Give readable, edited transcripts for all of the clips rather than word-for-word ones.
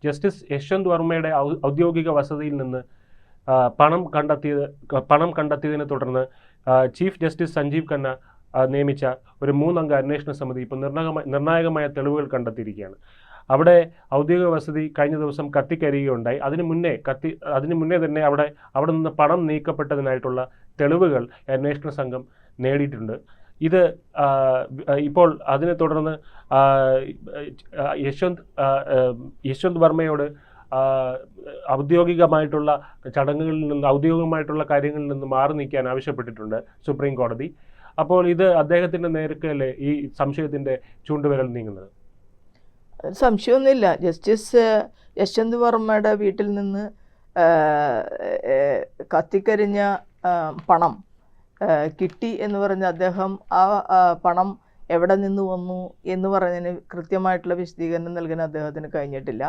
Justice Yashwant വർമ്മയുടെ ഔദ്യോഗിക വസതിയിൽ നിന്ന് പണം കണ്ടെത്തിയതിനെ തുടർന്ന് ചീഫ് ജസ്റ്റിസ് സഞ്ജീവ് ഖന്ന നിയമിച്ച ഒരു 3 അംഗ അന്വേഷണ സമിതി ഇപ്പോൾ നിർണായകമായ തെളിവുകൾ കണ്ടെത്തിയിരിക്കുകയാണ്. അവിടെ ഔദ്യോഗിക വസതി കഴിഞ്ഞ ദിവസം കത്തിക്കരിയുകയുണ്ടായി. അതിനു മുന്നേ തന്നെ അവിടെ നിന്ന് പണം നീക്കപ്പെട്ടതിനായിട്ടുള്ള തെളിവുകൾ അന്വേഷണ സംഘം നേടിയിട്ടുണ്ട്. ഇത് ഇപ്പോൾ അതിനെ തുടർന്ന് യശ്വന്ത് വർമ്മയോട് ഔദ്യോഗികമായിട്ടുള്ള ചടങ്ങുകളിൽ നിന്ന് ഔദ്യോഗികമായിട്ടുള്ള കാര്യങ്ങളിൽ നിന്ന് മാറി നിൽക്കാൻ ആവശ്യപ്പെട്ടിട്ടുണ്ട് സുപ്രീം കോടതി. അപ്പോൾ ഇത് അദ്ദേഹത്തിൻ്റെ നേർക്കല്ലേ ഈ സംശയത്തിൻ്റെ ചൂണ്ടുവിരൽ നീങ്ങുന്നത്? സംശയമൊന്നുമില്ല. ജസ്റ്റിസ് യശ്വന്ത് വർമ്മയുടെ വീട്ടിൽ നിന്ന് കത്തിക്കരിഞ്ഞ പണം കിട്ടി എന്ന് പറഞ്ഞ് അദ്ദേഹം ആ പണം എവിടെ നിന്ന് വന്നു എന്ന് പറഞ്ഞതിന് കൃത്യമായിട്ടുള്ള വിശദീകരണം നൽകാൻ അദ്ദേഹത്തിന് കഴിഞ്ഞിട്ടില്ല.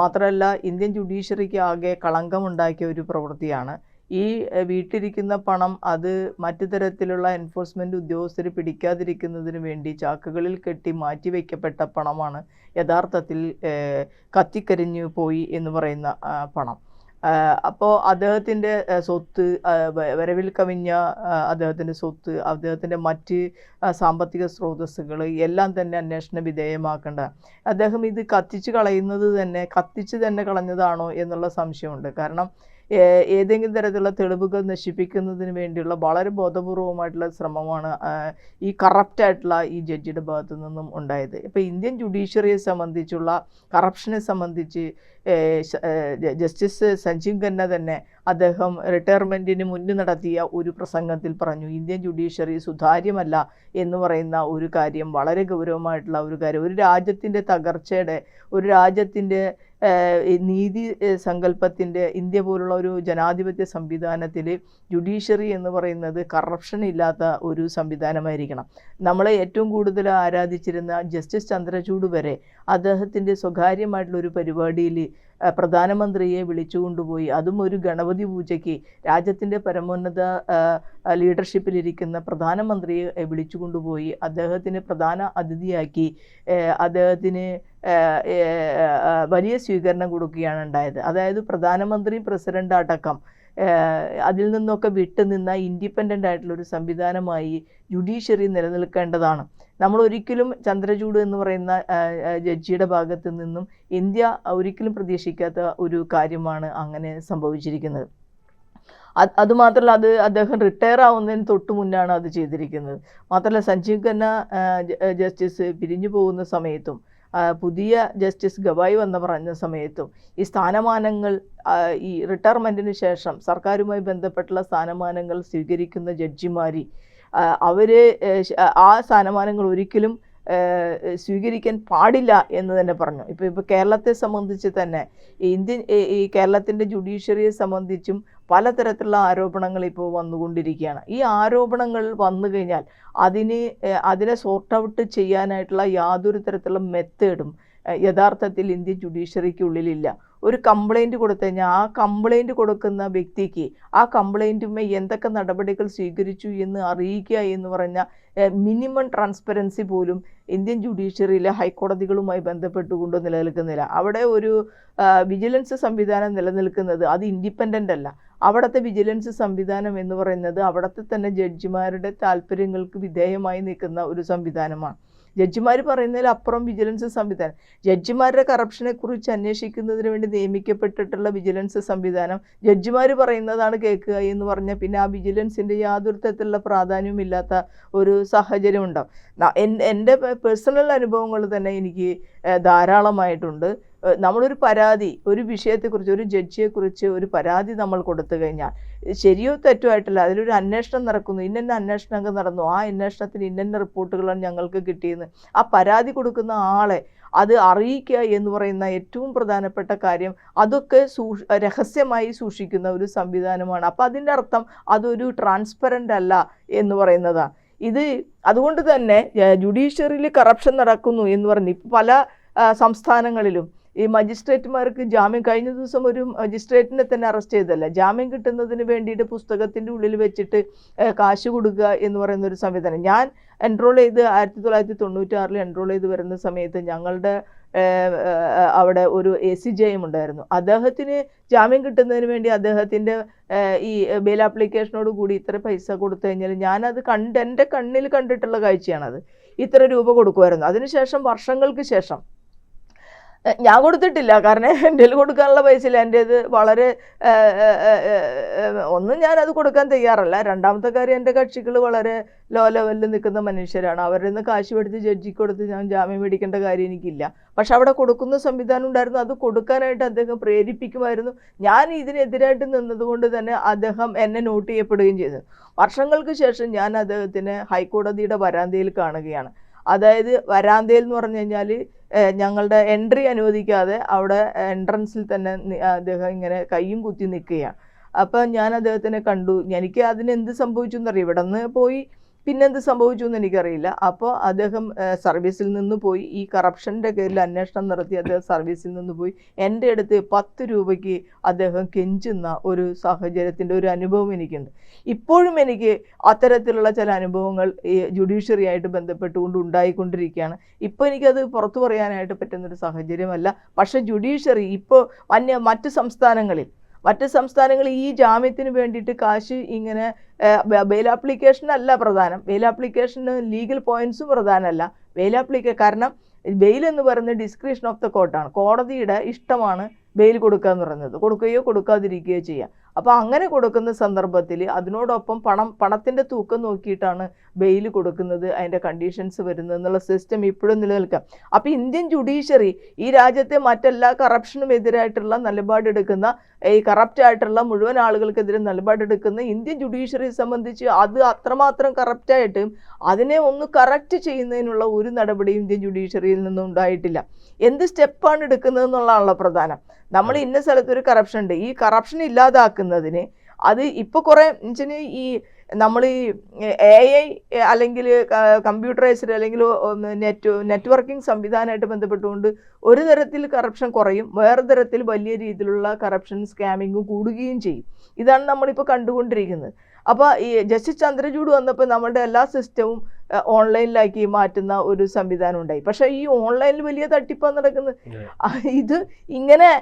മാത്രമല്ല, ഇന്ത്യൻ ജുഡീഷ്യറിക്ക് ആകെ കളങ്കമുണ്ടാക്കിയ ഒരു പ്രവൃത്തിയാണ് ഈ വീട്ടിലിരിക്കുന്ന പണം. അത് മറ്റു തരത്തിലുള്ള എൻഫോഴ്സ്മെൻറ്റ് ഉദ്യോഗസ്ഥർ പിടിക്കാതിരിക്കുന്നതിന് വേണ്ടി ചാക്കുകളിൽ കെട്ടി മാറ്റിവെക്കപ്പെട്ട പണമാണ് യഥാർത്ഥത്തിൽ കത്തിക്കരിഞ്ഞു പോയി എന്ന് പറയുന്ന പണം. അപ്പോൾ അദ്ദേഹത്തിൻ്റെ സ്വത്ത്, വരവിൽ കവിഞ്ഞ അദ്ദേഹത്തിൻ്റെ സ്വത്ത്, അദ്ദേഹത്തിൻ്റെ മറ്റ് സാമ്പത്തിക സ്രോതസ്സുകൾ എല്ലാം തന്നെ അന്വേഷണ വിധേയമാക്കേണ്ട. അദ്ദേഹം ഇത് കത്തിച്ച് തന്നെ കളഞ്ഞതാണോ എന്നുള്ള സംശയമുണ്ട്. കാരണം ഏതെങ്കിലും തരത്തിലുള്ള തെളിവുകൾ നശിപ്പിക്കുന്നതിന് വേണ്ടിയുള്ള വളരെ ബോധപൂർവമായിട്ടുള്ള ശ്രമമാണ് ഈ കറപ്റ്റായിട്ടുള്ള ഈ ജഡ്ജിയുടെ ഭാഗത്തു നിന്നും ഉണ്ടായത്. ഇപ്പോൾ ഇന്ത്യൻ ജുഡീഷ്യറിയെ സംബന്ധിച്ചുള്ള കറപ്ഷനെ സംബന്ധിച്ച് ജസ്റ്റിസ് സഞ്ജീവ് ഖന്ന തന്നെ അദ്ദേഹം റിട്ടയർമെൻറ്റിന് മുന്നിൽ നടത്തിയ ഒരു പ്രസംഗത്തിൽ പറഞ്ഞു, ഇന്ത്യൻ ജുഡീഷ്യറി സുതാര്യമല്ല എന്ന് പറയുന്ന ഒരു കാര്യം വളരെ ഗൗരവമായിട്ടുള്ള ഒരു കാര്യം. ഒരു രാജ്യത്തിൻ്റെ തകർച്ചയുടെ, ഒരു രാജ്യത്തിൻ്റെ നീതി സങ്കല്പത്തിൻ്റെ, ഇന്ത്യ പോലുള്ള ഒരു ജനാധിപത്യ സംവിധാനത്തിൽ ജുഡീഷ്യറി എന്ന് പറയുന്നത് കറപ്ഷൻ ഇല്ലാത്ത ഒരു സംവിധാനമായിരിക്കണം. നമ്മളെ ഏറ്റവും കൂടുതൽ ആരാധിച്ചിരുന്ന ജസ്റ്റിസ് ചന്ദ്രചൂഡ് വരെ അദ്ദേഹത്തിൻ്റെ സ്വകാര്യമായിട്ടുള്ളൊരു പരിപാടിയിൽ പ്രധാനമന്ത്രിയെ വിളിച്ചുകൊണ്ടുപോയി, അതും ഒരു ഗണപതി പൂജയ്ക്ക് രാജ്യത്തിൻ്റെ പരമോന്നത ലീഡർഷിപ്പിലിരിക്കുന്ന പ്രധാനമന്ത്രിയെ വിളിച്ചുകൊണ്ടുപോയി അദ്ദേഹത്തിന് പ്രധാന അതിഥിയാക്കി അദ്ദേഹത്തിന് വലിയ സ്വീകരണം കൊടുക്കുകയാണ് ഉണ്ടായത്. അതായത് പ്രധാനമന്ത്രി, പ്രസിഡന്റ് അടക്കം അതിൽ നിന്നൊക്കെ വിട്ടുനിന്ന ഇൻഡിപെൻഡൻ്റ് ആയിട്ടുള്ളൊരു സംവിധാനമായി ജുഡീഷ്യറി നിലനിൽക്കേണ്ടതാണ്. നമ്മൾ ഒരിക്കലും ചന്ദ്രചൂഡ് എന്ന് പറയുന്ന ജഡ്ജിയുടെ ഭാഗത്ത് നിന്നും ഇന്ത്യ ഒരിക്കലും പ്രതീക്ഷിക്കാത്ത ഒരു കാര്യമാണ് അങ്ങനെ സംഭവിച്ചിരിക്കുന്നത്. അതുമാത്രമല്ല, അദ്ദേഹം റിട്ടയർ ആവുന്നതിന് തൊട്ട് മുന്നാണ് അത് ചെയ്തിരിക്കുന്നത്. മാത്രമല്ല, സഞ്ജീവ് ഖന്ന ജസ്റ്റിസ് പിരിഞ്ഞു പോകുന്ന സമയത്തും പുതിയ ജസ്റ്റിസ് ഗവായി പറഞ്ഞ സമയത്തും ഈ സ്ഥാനമാനങ്ങൾ, ഈ റിട്ടയർമെൻറ്റിന് ശേഷം സർക്കാരുമായി ബന്ധപ്പെട്ടുള്ള സ്ഥാനമാനങ്ങൾ സ്വീകരിക്കുന്ന ജഡ്ജിമാർ അവർ ആ സ്ഥാനമാനങ്ങൾ ഒരിക്കലും സ്വീകരിക്കാൻ പാടില്ല എന്ന് തന്നെ പറഞ്ഞു. ഇപ്പോൾ കേരളത്തെ സംബന്ധിച്ച് തന്നെ ഈ കേരളത്തിൻ്റെ ജുഡീഷ്യറിയെ സംബന്ധിച്ചും പലതരത്തിലുള്ള ആരോപണങ്ങൾ ഇപ്പോൾ വന്നുകൊണ്ടിരിക്കുകയാണ്. ഈ ആരോപണങ്ങൾ വന്നു കഴിഞ്ഞാൽ അതിനെ സോർട്ട് ഔട്ട് ചെയ്യാനായിട്ടുള്ള യാതൊരു തരത്തിലുള്ള മെത്തേഡും യഥാർത്ഥത്തിൽ ഇന്ത്യൻ ജുഡീഷ്യറിക്കുള്ളിലില്ല. ഒരു കംപ്ലൈൻറ്റ് കൊടുത്തു കഴിഞ്ഞാൽ ആ കംപ്ലൈൻറ്റ് കൊടുക്കുന്ന വ്യക്തിക്ക് ആ കംപ്ലൈൻറ്റുമേ എന്തൊക്കെ നടപടികൾ സ്വീകരിച്ചു എന്ന് അറിയിക്കുക എന്ന് പറഞ്ഞ മിനിമം ട്രാൻസ്പെറൻസി പോലും ഇന്ത്യൻ ജുഡീഷ്യറിയിലെ ഹൈക്കോടതികളുമായി ബന്ധപ്പെട്ടുകൊണ്ട് നിലനിൽക്കുന്നില്ല. അവിടെ ഒരു വിജിലൻസ് സംവിധാനം നിലനിൽക്കുന്നത് അത് ഇൻഡിപെൻഡൻ്റ് അല്ല. അവിടുത്തെ വിജിലൻസ് സംവിധാനം എന്ന് പറയുന്നത് അവിടുത്തെ തന്നെ ജഡ്ജിമാരുടെ താല്പര്യങ്ങൾക്ക് വിധേയമായി നിൽക്കുന്ന ഒരു സംവിധാനമാണ്. ജഡ്ജിമാർ പറയുന്നതിലപ്പുറം വിജിലൻസ് സംവിധാനം, ജഡ്ജിമാരുടെ കറപ്ഷനെക്കുറിച്ച് അന്വേഷിക്കുന്നതിന് വേണ്ടി നിയമിക്കപ്പെട്ടിട്ടുള്ള വിജിലൻസ് സംവിധാനം ജഡ്ജിമാർ പറയുന്നതാണ് കേൾക്കുക എന്ന് പറഞ്ഞാൽ പിന്നെ ആ വിജിലൻസിൻ്റെ യാതൊരു തരത്തിലുള്ള പ്രാധാന്യമില്ലാത്ത ഒരു സാഹചര്യം ഉണ്ടാവും. എൻ്റെ പേഴ്സണൽ അനുഭവങ്ങൾ തന്നെ എനിക്ക് ധാരാളമായിട്ടുണ്ട്. നമ്മളൊരു പരാതി, ഒരു വിഷയത്തെക്കുറിച്ച്, ഒരു ജഡ്ജിയെക്കുറിച്ച് ഒരു പരാതി നമ്മൾ കൊടുത്തു കഴിഞ്ഞാൽ ശരിയോ തെറ്റോ ആയിട്ടില്ല, അതിലൊരു അന്വേഷണം നടക്കുന്നു, ഇന്ന അന്വേഷണമൊക്കെ നടന്നു, ആ അന്വേഷണത്തിന് ഇന്ന റിപ്പോർട്ടുകളാണ് ഞങ്ങൾക്ക് കിട്ടിയെന്ന് ആ പരാതി കൊടുക്കുന്ന ആളെ അത് അറിയിക്കുക എന്ന് പറയുന്ന ഏറ്റവും പ്രധാനപ്പെട്ട കാര്യം അതൊക്കെ രഹസ്യമായി സൂക്ഷിക്കുന്ന ഒരു സംവിധാനമാണ്. അപ്പോൾ അതിൻ്റെ അർത്ഥം അതൊരു ട്രാൻസ്പെറൻ്റ് അല്ല എന്ന് പറയുന്നതാണ്. അതുകൊണ്ട് തന്നെ ജുഡീഷ്യറിയിൽ കറപ്ഷൻ നടക്കുന്നു എന്ന് പറഞ്ഞ് ഇപ്പോൾ പല സംസ്ഥാനങ്ങളിലും ഈ മജിസ്ട്രേറ്റുമാർക്ക് ജാമ്യം, കഴിഞ്ഞ ദിവസം ഒരു മജിസ്ട്രേറ്റിനെ തന്നെ അറസ്റ്റ് ചെയ്തല്ല, ജാമ്യം കിട്ടുന്നതിന് വേണ്ടിയിട്ട് പുസ്തകത്തിൻ്റെ ഉള്ളിൽ വെച്ചിട്ട് കാശ് കൊടുക്കുക എന്ന് പറയുന്ന ഒരു സംവിധാനം. ഞാൻ എൻറോൾ ചെയ്ത് 1996 എൻറോൾ ചെയ്ത് വരുന്ന സമയത്ത് ഞങ്ങളുടെ അവിടെ ഒരു ACJM ഉണ്ടായിരുന്നു. അദ്ദേഹത്തിന് ജാമ്യം കിട്ടുന്നതിന് വേണ്ടി അദ്ദേഹത്തിൻ്റെ ഈ ബെയിൽ ആപ്ലിക്കേഷനോട് കൂടി ഇത്ര പൈസ കൊടുത്തു കഴിഞ്ഞാൽ ഞാനത് എൻ്റെ കണ്ണിൽ കണ്ടിട്ടുള്ള കാഴ്ചയാണത്. ഇത്ര രൂപ കൊടുക്കുമായിരുന്നു. അതിനുശേഷം വർഷങ്ങൾക്ക് ശേഷം ഞാൻ കൊടുത്തിട്ടില്ല, കാരണം എൻ്റെ കയ്യിൽ കൊടുക്കാനുള്ള പൈസ ഇല്ല. എൻ്റേത് വളരെ ഒന്നും ഞാനത് കൊടുക്കാൻ തയ്യാറല്ല. രണ്ടാമത്തെ കാര്യം, എൻ്റെ കക്ഷികൾ വളരെ ലോ ലെവലിൽ നിൽക്കുന്ന മനുഷ്യരാണ്. അവരിൽ നിന്ന് കാശ് മേടിച്ച് ജഡ്ജിക്ക് കൊടുത്ത് ഞാൻ ജാമ്യം മേടിക്കേണ്ട കാര്യം എനിക്കില്ല. പക്ഷെ അവിടെ കൊടുക്കുന്ന സംവിധാനം ഉണ്ടായിരുന്നു. അത് കൊടുക്കാനായിട്ട് അദ്ദേഹം പ്രേരിപ്പിക്കുമായിരുന്നു. ഞാൻ ഇതിനെതിരായിട്ട് നിന്നതുകൊണ്ട് തന്നെ അദ്ദേഹം എന്നെ നോട്ട് ചെയ്യപ്പെടുകയും ചെയ്തു. വർഷങ്ങൾക്ക് ശേഷം ഞാൻ അദ്ദേഹത്തിനെ ഹൈക്കോടതിയുടെ വരാന്തയിൽ കാണുകയാണ്. അതായത് വരാന്തയിൽ എന്ന് പറഞ്ഞു കഴിഞ്ഞാൽ ഞങ്ങളുടെ എൻട്രി അനുവദിക്കാതെ അവിടെ എൻട്രൻസിൽ തന്നെ അദ്ദേഹം ഇങ്ങനെ കയ്യും കുത്തി നിൽക്കുകയാണ്. അപ്പം ഞാൻ അദ്ദേഹത്തിനെ കണ്ടു. എനിക്ക് അതിനെന്ത് സംഭവിച്ചു എന്നറിയാം. ഇവിടെ നിന്ന് പോയി പിന്നെന്ത് സംഭവിച്ചു എന്ന് എനിക്കറിയില്ല. അപ്പോൾ അദ്ദേഹം സർവീസിൽ നിന്ന് പോയി, ഈ കറപ്ഷൻ്റെ പേരിൽ അന്വേഷണം നടത്തി അദ്ദേഹം സർവീസിൽ നിന്ന് പോയി. എൻ്റെ അടുത്ത് 10 രൂപയ്ക്ക് അദ്ദേഹം കെഞ്ചുന്ന ഒരു സാഹചര്യത്തിൻ്റെ ഒരു അനുഭവം എനിക്കുണ്ട്. ഇപ്പോഴും എനിക്ക് അത്തരത്തിലുള്ള ചില അനുഭവങ്ങൾ ഈ ജുഡീഷ്യറി ആയിട്ട് ബന്ധപ്പെട്ടുകൊണ്ട് ഉണ്ടായിക്കൊണ്ടിരിക്കുകയാണ്. ഇപ്പോൾ എനിക്കത് പുറത്തു പറയാനായിട്ട് പറ്റുന്നൊരു സാഹചര്യമല്ല. പക്ഷേ ജുഡീഷ്യറി ഇപ്പോൾ മറ്റ് സംസ്ഥാനങ്ങളിൽ ഈ ജാമ്യത്തിന് വേണ്ടിയിട്ട് കാശ് ഇങ്ങനെ ബെയിൽ ആപ്ലിക്കേഷൻ അല്ല പ്രധാനം. ബെയിൽ ആപ്ലിക്കേഷന് ലീഗൽ പോയിന്റ്സും പ്രധാനമല്ല. കാരണം ബെയിൽ എന്ന് പറയുന്നത് ഡിസ്ക്രിപ്ഷൻ ഓഫ് ദ കോർട്ടാണ്. കോടതിയുടെ ഇഷ്ടമാണ് ബെയിൽ കൊടുക്കുക എന്ന് പറയുന്നത്. കൊടുക്കുകയോ കൊടുക്കാതിരിക്കുകയോ ചെയ്യാം. അപ്പോൾ അങ്ങനെ കൊടുക്കുന്ന സന്ദർഭത്തിൽ അതിനോടൊപ്പം പണത്തിൻ്റെ തൂക്കം നോക്കിയിട്ടാണ് ബെയിൽ കൊടുക്കുന്നത്, അതിൻ്റെ കണ്ടീഷൻസ് വരുന്നത് എന്നുള്ള സിസ്റ്റം ഇപ്പോഴും നിലനിൽക്കാം. അപ്പോൾ ഇന്ത്യൻ ജുഡീഷ്യറി ഈ രാജ്യത്തെ മറ്റെല്ലാ കറപ്ഷനും എതിരായിട്ടുള്ള നിലപാടെടുക്കുന്ന, ഈ കറപ്റ്റ് ആയിട്ടുള്ള മുഴുവൻ ആളുകൾക്കെതിരെ നിലപാടെടുക്കുന്ന ഇന്ത്യൻ ജുഡീഷ്യറിയെ സംബന്ധിച്ച് അത് അത്രമാത്രം കറപ്റ്റായിട്ട് അതിനെ ഒന്ന് കറക്റ്റ് ചെയ്യുന്നതിനുള്ള ഒരു നടപടിയും ഇന്ത്യൻ ജുഡീഷ്യറിയിൽ നിന്നും ഉണ്ടായിട്ടില്ല. എന്ത് സ്റ്റെപ്പാണ് എടുക്കുന്നത് എന്നുള്ളതാണല്ലോ പ്രധാനം. നമ്മൾ ഇന്ന സ്ഥലത്തൊരു കറപ്ഷൻ ഉണ്ട്, ഈ കറപ്ഷൻ ഇല്ലാതാക്കുന്നതിന് അത് ഇപ്പോൾ കുറേ ഈ നമ്മൾ ഈ AI അല്ലെങ്കിൽ കമ്പ്യൂട്ടറൈസ്ഡ് അല്ലെങ്കിൽ നെറ്റ്വർക്കിംഗ് സംവിധാനമായിട്ട് ബന്ധപ്പെട്ടുകൊണ്ട് ഒരു തരത്തിൽ കറപ്ഷൻ കുറയും, വേറെ തരത്തിൽ വലിയ രീതിയിലുള്ള കറപ്ഷൻ സ്കാമിങ്ങും കൂടുകയും ചെയ്യും. ഇതാണ് നമ്മളിപ്പോൾ കണ്ടുകൊണ്ടിരിക്കുന്നത്. അപ്പോൾ ഈ ജസ്റ്റിസ് ചന്ദ്രചൂഡ് വന്നപ്പോൾ നമ്മളുടെ എല്ലാ സിസ്റ്റവും ഓൺലൈനിലാക്കി മാറ്റുന്ന ഒരു സംവിധാനം ഉണ്ടായി. പക്ഷേ ഈ ഓൺലൈനിൽ വലിയ തട്ടിപ്പാണ് നടക്കുന്നത്. ഇത് ഇങ്ങനെ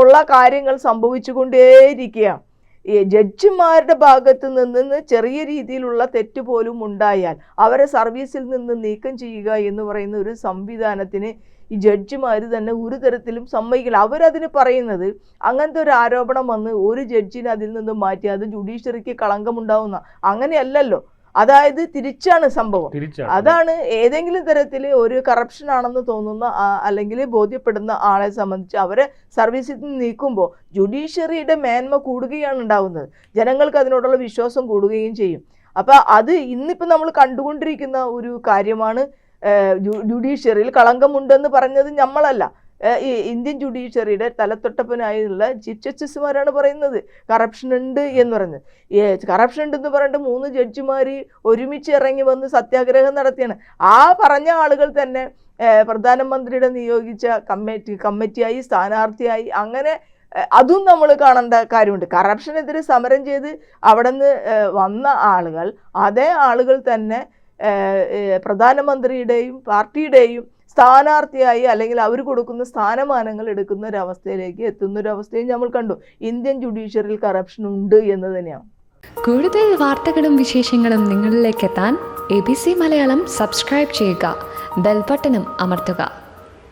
ഉള്ള കാര്യങ്ങൾ സംഭവിച്ചുകൊണ്ടേയിരിക്കുകയാണ്. ഈ ജഡ്ജിമാരുടെ ഭാഗത്ത് നിന്ന് ചെറിയ രീതിയിലുള്ള തെറ്റ് പോലും ഉണ്ടായാൽ അവരെ സർവീസിൽ നിന്ന് നീക്കം ചെയ്യുക എന്ന് പറയുന്ന ഒരു സംവിധാനത്തിന് ഈ ജഡ്ജിമാർ തന്നെ ഒരു തരത്തിലും സമ്മതിക്കില്ല. അവരതിന് പറയുന്നത് അങ്ങനത്തെ ഒരു ആരോപണം വന്ന് ഒരു ജഡ്ജിനെ അതിൽ നിന്ന് മാറ്റി അത് ജുഡീഷ്യറിക്ക് കളങ്കമുണ്ടാവുന്ന, അങ്ങനെയല്ലല്ലോ. അതായത് തിരിച്ചാണ് സംഭവം. അതാണ് ഏതെങ്കിലും തരത്തിൽ ഒരു കറപ്ഷൻ ആണെന്ന് തോന്നുന്ന അല്ലെങ്കിൽ ബോധ്യപ്പെടുന്ന ആളെ സംബന്ധിച്ച് അവരെ സർവീസിൽ നിന്ന് നീക്കുമ്പോൾ ജുഡീഷ്യറിയുടെ മേന്മ കൂടുകയാണ് ഉണ്ടാകുന്നത്. ജനങ്ങൾക്ക് അതിനോടുള്ള വിശ്വാസം കൂടുകയും ചെയ്യും. അപ്പോൾ അത് ഇന്നിപ്പോൾ നമ്മൾ കണ്ടുകൊണ്ടിരിക്കുന്ന ഒരു കാര്യമാണ്. ജുഡീഷ്യറിയിൽ കളങ്കമുണ്ടെന്ന് പറഞ്ഞത് നമ്മളല്ല, ഈ ഇന്ത്യൻ ജുഡീഷ്യറിയുടെ തലത്തൊട്ടപ്പനായുള്ള ചീഫ് ജസ്റ്റിസുമാരാണ് പറയുന്നത് കറപ്ഷൻ ഉണ്ട് എന്ന് പറയുന്നത്. കറപ്ഷൻ ഉണ്ടെന്ന് പറഞ്ഞിട്ട് 3 ജഡ്ജിമാർ ഒരുമിച്ച് ഇറങ്ങി വന്ന് സത്യാഗ്രഹം നടത്തിയാണ്. ആ പറഞ്ഞ ആളുകൾ തന്നെ പ്രധാനമന്ത്രിയുടെ നിയോഗിച്ച കമ്മിറ്റിയായി സ്ഥാനാർത്ഥിയായി അങ്ങനെ അതും നമ്മൾ കാണേണ്ട കാര്യമുണ്ട്. കറപ്ഷനെതിരെ സമരം ചെയ്ത് അവിടെ നിന്ന് വന്ന ആളുകൾ, അതേ ആളുകൾ തന്നെ പ്രധാനമന്ത്രിയുടെയും പാർട്ടിയുടെയും സ്ഥാനാർത്ഥിയായി അല്ലെങ്കിൽ അവർ കൊടുക്കുന്ന സ്ഥാനമാനങ്ങൾ എടുക്കുന്ന ഒരവസ്ഥയിലേക്ക് എത്തുന്നൊരവസ്ഥയും നമ്മൾ കണ്ടു. ഇന്ത്യൻ ജുഡീഷ്യറിയിൽ കറപ്ഷൻ ഉണ്ട് എന്ന് തന്നെയാണ്. കൂടുതൽ വാർത്തകളും വിശേഷങ്ങളും നിങ്ങളിലേക്ക് എത്താൻ ABC മലയാളം സബ്സ്ക്രൈബ് ചെയ്യുക, ബെൽ ബട്ടണും അമർത്തുക.